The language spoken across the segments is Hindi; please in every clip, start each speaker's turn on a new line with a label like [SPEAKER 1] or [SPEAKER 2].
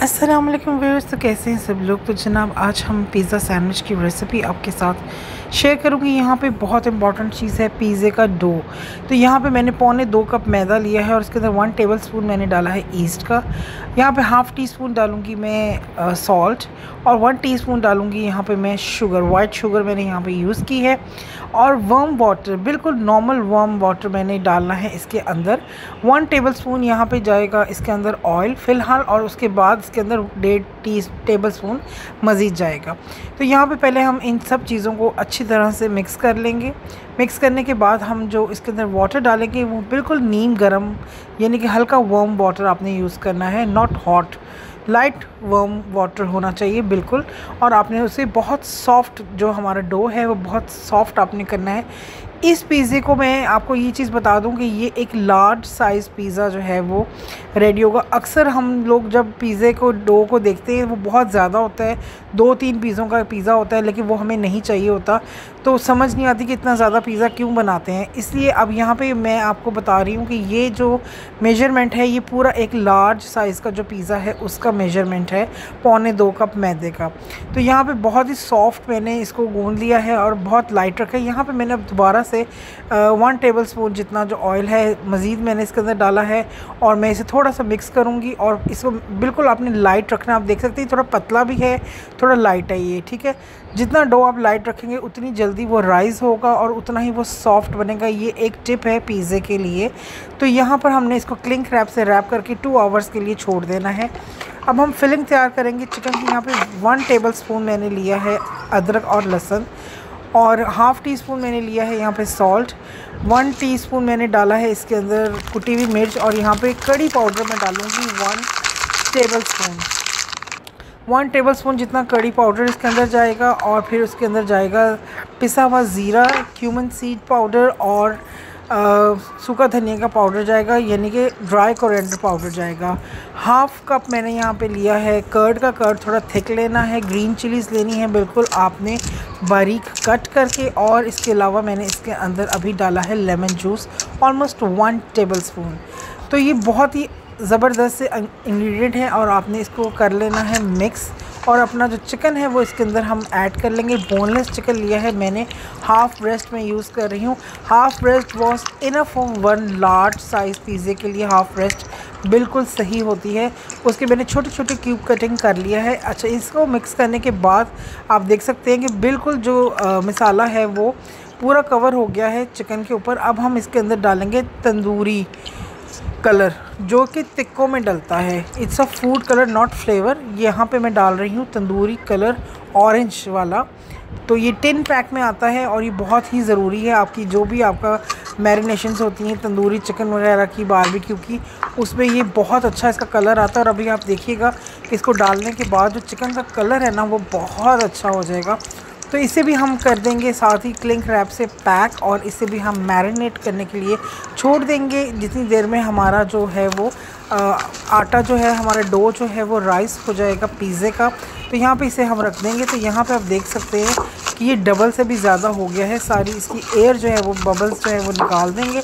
[SPEAKER 1] अस्सलाम वालेकुम व्यूअर्स। तो कैसे हैं सब लोग। तो जनाब आज हम पिज़्ज़ा सैंडविच की रेसिपी आपके साथ शेयर करूंगी। यहाँ पे बहुत इंपॉर्टेंट चीज़ है पिज़्ज़े का डो। तो यहाँ पे मैंने 2.25 कप मैदा लिया है और उसके अंदर 1 टेबलस्पून मैंने डाला है ईस्ट का। यहाँ पे हाफ़ टी स्पून डालूँगी मैं सॉल्ट और 1 टीस्पून डालूँगी यहाँ पे मैं शुगर, वाइट शुगर मैंने यहाँ पे यूज़ की है। और वार्म वाटर, बिल्कुल नॉर्मल वार्म वाटर मैंने डालना है इसके अंदर। 1 टेबलस्पून यहाँ पे जाएगा इसके अंदर ऑयल फ़िलहाल, और उसके बाद इसके अंदर 1.5 टेबलस्पून मज़ीद जाएगा। तो यहाँ पे पहले हम इन सब चीज़ों को अच्छी तरह से मिक्स कर लेंगे। मिक्स करने के बाद हम जो इसके अंदर वाटर डालेंगे वो बिल्कुल नीम गर्म, यानी कि हल्का वार्म वाटर आपने यूज़ करना है, not hot, light warm water होना चाहिए बिल्कुल। और आपने उसे बहुत सॉफ्ट, जो हमारा डो है वो बहुत सॉफ्ट आपने करना है। इस पिज़्ज़े को मैं आपको ये चीज़ बता दूं कि ये एक लार्ज साइज़ पिज़्ज़ा जो है वो रेडी होगा। अक्सर हम लोग जब पिज़्ज़े को डो को देखते हैं वो बहुत ज़्यादा होता है, 2-3 पीज़ों का पिज़्ज़ा होता है, लेकिन वो हमें नहीं चाहिए होता। तो समझ नहीं आती कि इतना ज़्यादा पिज़्ज़ा क्यों बनाते हैं। इसलिए अब यहाँ पे मैं आपको बता रही हूँ कि ये जो मेजरमेंट है ये पूरा एक लार्ज साइज़ का जो पिज़्ज़ा है उसका मेजरमेंट है, 2.25 कप मैदे का। तो यहाँ पे बहुत ही सॉफ्ट मैंने इसको गूंद लिया है और बहुत लाइट रखा है। यहाँ पे मैंने अब दोबारा से 1 टेबलस्पून जितना जो ऑयल है मज़ीद मैंने इसके अंदर डाला है और मैं इसे थोड़ा सा मिक्स करूँगी। और इसको बिल्कुल आपने लाइट रखना। आप देख सकते हैं थोड़ा पतला भी है, थोड़ा लाइट है ये, ठीक है। जितना डो आप लाइट रखेंगे उतनी जल्दी वो राइज़ होगा और उतना ही वो सॉफ्ट बनेगा। ये एक टिप है पिज़्ज़े के लिए। तो यहाँ पर हमने इसको क्लिंग रैप से रैप करके 2 आवर्स के लिए छोड़ देना है। अब हम फिलिंग तैयार करेंगे चिकन की। यहाँ पे 1 टेबलस्पून मैंने लिया है अदरक और लहसुन, और हाफ़ टी स्पून मैंने लिया है यहाँ पे सॉल्ट, 1 टीस्पून मैंने डाला है इसके अंदर कुटी हुई मिर्च, और यहाँ पे कड़ी पाउडर मैं डालूँगी 1 टेबलस्पून जितना कड़ी पाउडर इसके अंदर जाएगा। और फिर उसके अंदर जाएगा पिसा हुआ ज़ीरा, क्यूमन सीड पाउडर और सूखा धनिया का पाउडर जाएगा, यानी कि ड्राई कोरिएंडर पाउडर जाएगा। हाफ़ कप मैंने यहाँ पे लिया है कर्ड का। कर्ड थोड़ा थिक लेना है। ग्रीन चिलीज़ लेनी है बिल्कुल आपने बारीक कट करके। और इसके अलावा मैंने इसके अंदर अभी डाला है लेमन जूस, ऑलमोस्ट 1 टेबलस्पून। तो ये बहुत ही ज़बरदस्त से इंग्रेडिएंट है और आपने इसको कर लेना है मिक्स। और अपना जो चिकन है वो इसके अंदर हम ऐड कर लेंगे। बोनलेस चिकन लिया है मैंने, हाफ़ ब्रेस्ट में यूज़ कर रही हूँ। Half breast was enough for 1 large size पिज़्ज़े के लिए। हाफ़ ब्रेस्ट बिल्कुल सही होती है। उसके मैंने छोटे छोटे क्यूब कटिंग कर लिया है। अच्छा, इसको मिक्स करने के बाद आप देख सकते हैं कि बिल्कुल जो मसाला है वो पूरा कवर हो गया है चिकन के ऊपर। अब हम इसके अंदर डालेंगे तंदूरी कलर, जो कि टिक्कों में डलता है। It's a food colour not flavour. यहाँ पे मैं डाल रही हूँ तंदूरी कलर ऑरेंज वाला। तो ये 10 पैक में आता है और ये बहुत ही ज़रूरी है आपकी जो भी आपका मैरिनेशंस होती हैं तंदूरी चिकन वगैरह की, बारबेक्यू की, उसमें ये बहुत अच्छा इसका कलर आता है। और अभी आप देखिएगा कि इसको डालने के बाद जो चिकन का कलर है ना वो बहुत अच्छा हो जाएगा। तो इसे भी हम कर देंगे साथ ही क्लिंग रैप से पैक, और इसे भी हम मैरिनेट करने के लिए छोड़ देंगे जितनी देर में हमारा जो है वो आटा जो है, हमारा डो जो है वो राइस हो जाएगा पिज़्ज़े का। तो यहाँ पे इसे हम रख देंगे। तो यहाँ पे आप देख सकते हैं कि ये डबल से भी ज़्यादा हो गया है। सारी इसकी एयर जो है वो बबल्स जो है वो निकाल देंगे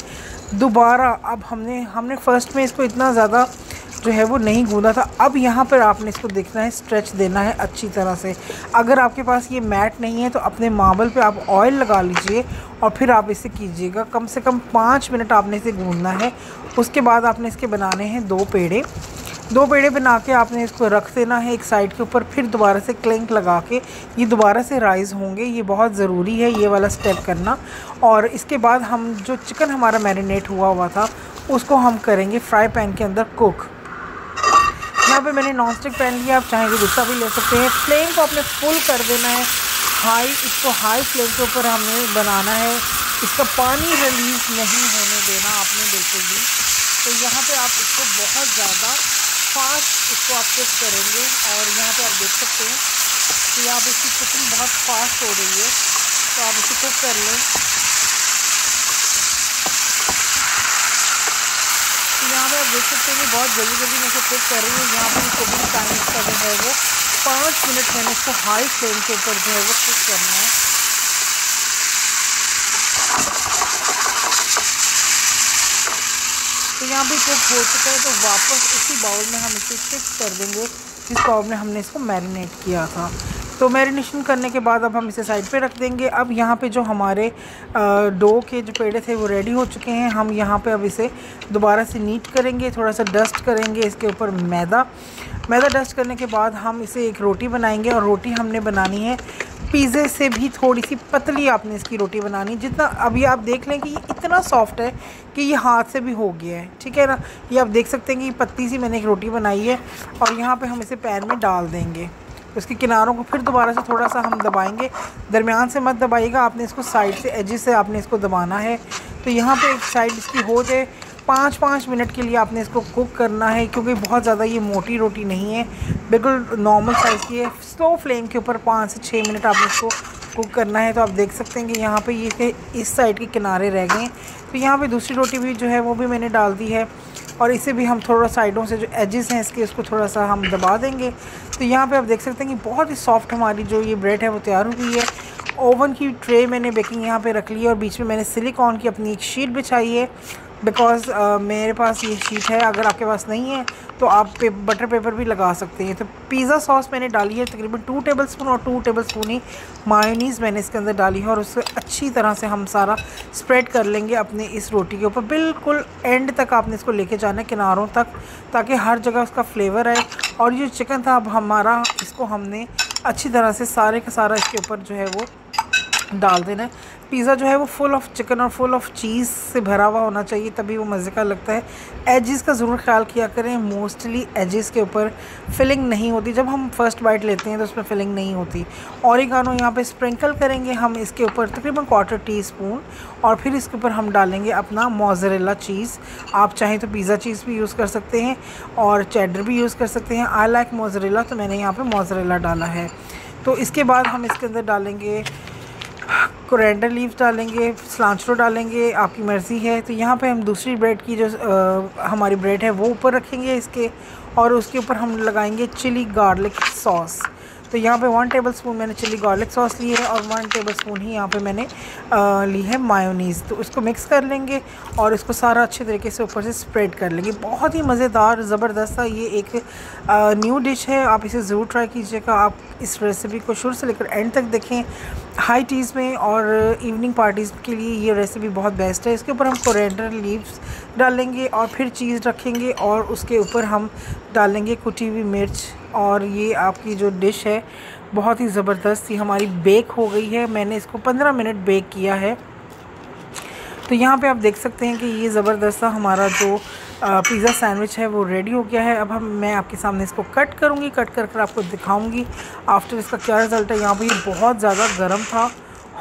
[SPEAKER 1] दोबारा। अब हमने फ़र्स्ट में इसको इतना ज़्यादा जो है वो नहीं गूंदा था। अब यहाँ पर आपने इसको देखना है, स्ट्रेच देना है अच्छी तरह से। अगर आपके पास ये मैट नहीं है तो अपने मार्बल पे आप ऑयल लगा लीजिए और फिर आप इसे कीजिएगा। कम से कम 5 मिनट आपने इसे गूंदना है। उसके बाद आपने इसके बनाने हैं 2 पेड़े बना के आपने इसको रख देना है एक साइड के ऊपर। फिर दोबारा से क्लिंक लगा के ये दोबारा से राइज़ होंगे। ये बहुत ज़रूरी है ये वाला स्टेप करना। और इसके बाद हम जो चिकन हमारा मैरिनेट हुआ था उसको हम करेंगे फ्राई पैन के अंदर कुक। यहाँ पे मैंने नॉन स्टिक पैन लिया, आप चाहेंगे गुस्सा भी ले सकते हैं। फ्लेम को आपने फुल कर देना है, हाई। इसको हाई फ्लेम के ऊपर हमें बनाना है। इसका पानी रिलीज़ नहीं होने देना आपने बिल्कुल भी। तो यहाँ पे आप इसको बहुत ज़्यादा फास्ट इसको आप कुक करेंगे। और यहाँ पे आप देख सकते हैं कि यहाँ पे इसकी कुकिंग बहुत फास्ट हो रही है, तो आप इसे कुक कर लें। यहाँ पे आप देख सकते हैं कि बहुत जल्दी मैं इसे कुक कर रही हूँ। यहाँ पे कुकिंग टाइम इसका जो है वो 5 मिनट मैंने इसको हाई फ्लेम के ऊपर जो है वो कुक करना है। तो यहाँ भी कुक हो चुका है। तो वापस उसी बाउल में हम इसे शिफ्ट कर देंगे जिस पाव में हमने इसको मैरिनेट किया था। तो मैरिनेशन करने के बाद अब हम इसे साइड पे रख देंगे। अब यहाँ पे जो हमारे डो के जो पेड़े थे वो रेडी हो चुके हैं। हम यहाँ पे अब इसे दोबारा से नीट करेंगे, थोड़ा सा डस्ट करेंगे इसके ऊपर मैदा डस्ट करने के बाद हम इसे एक रोटी बनाएंगे। और रोटी हमने बनानी है पिज़्ज़े से भी थोड़ी सी पतली आपने इसकी रोटी बनानी, जितना अभी आप देख लें कि ये इतना सॉफ्ट है कि ये हाथ से भी हो गया है, ठीक है ना। ये आप देख सकते हैं कि पतली सी मैंने एक रोटी बनाई है और यहाँ पे हम इसे पैन में डाल देंगे। उसके किनारों को फिर दोबारा से थोड़ा सा हम दबाएंगे, दरमियान से मत दबाइएगा, आपने इसको साइड से एजेस से आपने इसको दबाना है। तो यहाँ पे एक साइड इसकी हो जाए, 5 मिनट के लिए आपने इसको कुक करना है, क्योंकि बहुत ज़्यादा ये मोटी रोटी नहीं है, बिल्कुल नॉर्मल साइज़ की है। स्लो फ्लेम के ऊपर 5 से 6 मिनट आपने इसको कुक करना है। तो आप देख सकते हैं कि यहाँ पे ये इस साइड के किनारे रह गए। तो यहाँ पे दूसरी रोटी भी जो है वो भी मैंने डाल दी है और इसे भी हम थोड़ा साइडों से जो एजेस हैं इसके उसको थोड़ा सा हम दबा देंगे। तो यहाँ पे आप देख सकते हैं कि बहुत ही सॉफ्ट हमारी जो ये ब्रेड है वो तैयार हो गई है। ओवन की ट्रे मैंने बेकिंग यहाँ पे रख ली है और बीच में मैंने सिलिकॉन की अपनी एक शीट बिछाई है, बिकॉज़ मेरे पास ये शीट है। अगर आपके पास नहीं है तो आप बटर पेपर भी लगा सकते हैं। तो पिज़्ज़ा सॉस मैंने डाली है तकरीबन 2 टेबलस्पून और 2 टेबलस्पून ही मायोनीज़ मैंने इसके अंदर डाली है और उससे अच्छी तरह से हम सारा स्प्रेड कर लेंगे अपने इस रोटी के ऊपर। बिल्कुल एंड तक आपने इसको लेके जाना है, किनारों तक, ताकि हर जगह उसका फ्लेवर आए। और ये चिकन था अब हमारा, इसको हमने अच्छी तरह से सारे का सारा इसके ऊपर जो है वो डाल देना है। पिज़्ज़ा जो है वो फुल ऑफ चिकन और फुल ऑफ चीज़ से भरा हुआ होना चाहिए, तभी वो मज़े का लगता है। एजेस का ज़रूर ख्याल किया करें, मोस्टली एजेस के ऊपर फिलिंग नहीं होती, जब हम फर्स्ट बाइट लेते हैं तो उसमें फिलिंग नहीं होती। ऑरिगानो यहाँ पे स्प्रिंकल करेंगे हम इसके ऊपर तकरीबन 1/4 टीस्पून और फिर इसके ऊपर हम डालेंगे अपना मोज़रेला चीज़। आप चाहें तो पिज़्ज़ा चीज़ भी यूज़ कर सकते हैं और चेडर भी यूज़ कर सकते हैं। आई लाइक मोज़रेला, तो मैंने यहाँ पर मोज़रेला डाला है। तो इसके बाद हम इसके अंदर डालेंगे कोरिएंडर लीव्स, डालेंगे सिलांट्रो डालेंगे, आपकी मर्ज़ी है। तो यहाँ पे हम दूसरी ब्रेड की जो हमारी ब्रेड है वो ऊपर रखेंगे इसके, और उसके ऊपर हम लगाएंगे चिली गार्लिक सॉस। तो यहाँ पे 1 टेबलस्पून मैंने चिली गार्लिक सॉस ली है और 1 टेबलस्पून ही यहाँ पे मैंने ली है मायोनीज़। तो इसको मिक्स कर लेंगे और इसको सारा अच्छे तरीके से ऊपर से स्प्रेड कर लेंगे। बहुत ही मज़ेदार ज़बरदस्त सा ये एक न्यू डिश है, आप इसे ज़रूर ट्राई कीजिएगा। आप इस रेसिपी को शुरू से लेकर एंड तक देखें। हाई टीज़ में और इवनिंग पार्टीज़ के लिए ये रेसिपी बहुत बेस्ट है। इसके ऊपर हम कोरिएंडर लीव्स डालेंगे और फिर चीज़ रखेंगे और उसके ऊपर हम डालेंगे कुटी हुई मिर्च, और ये आपकी जो डिश है बहुत ही ज़बरदस्त ही हमारी बेक हो गई है। मैंने इसको 15 मिनट बेक किया है। तो यहाँ पे आप देख सकते हैं कि ये ज़बरदस्त सा हमारा जो पिज़्ज़ा सैंडविच है वो रेडी हो गया है। अब मैं आपके सामने इसको कट करूँगी, कट कर कर आपको दिखाऊँगी आफ्टर इसका क्या रिज़ल्ट है। यहाँ पे ये बहुत ज़्यादा गर्म था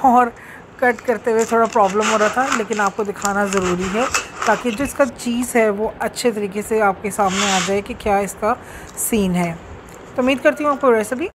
[SPEAKER 1] और कट करते हुए थोड़ा प्रॉब्लम हो रहा था, लेकिन आपको दिखाना ज़रूरी है ताकि जो इसका चीज़ है वो अच्छे तरीके से आपके सामने आ जाए कि क्या इसका सीन है। तो उम्मीद करती हूँ आपको रेसिपी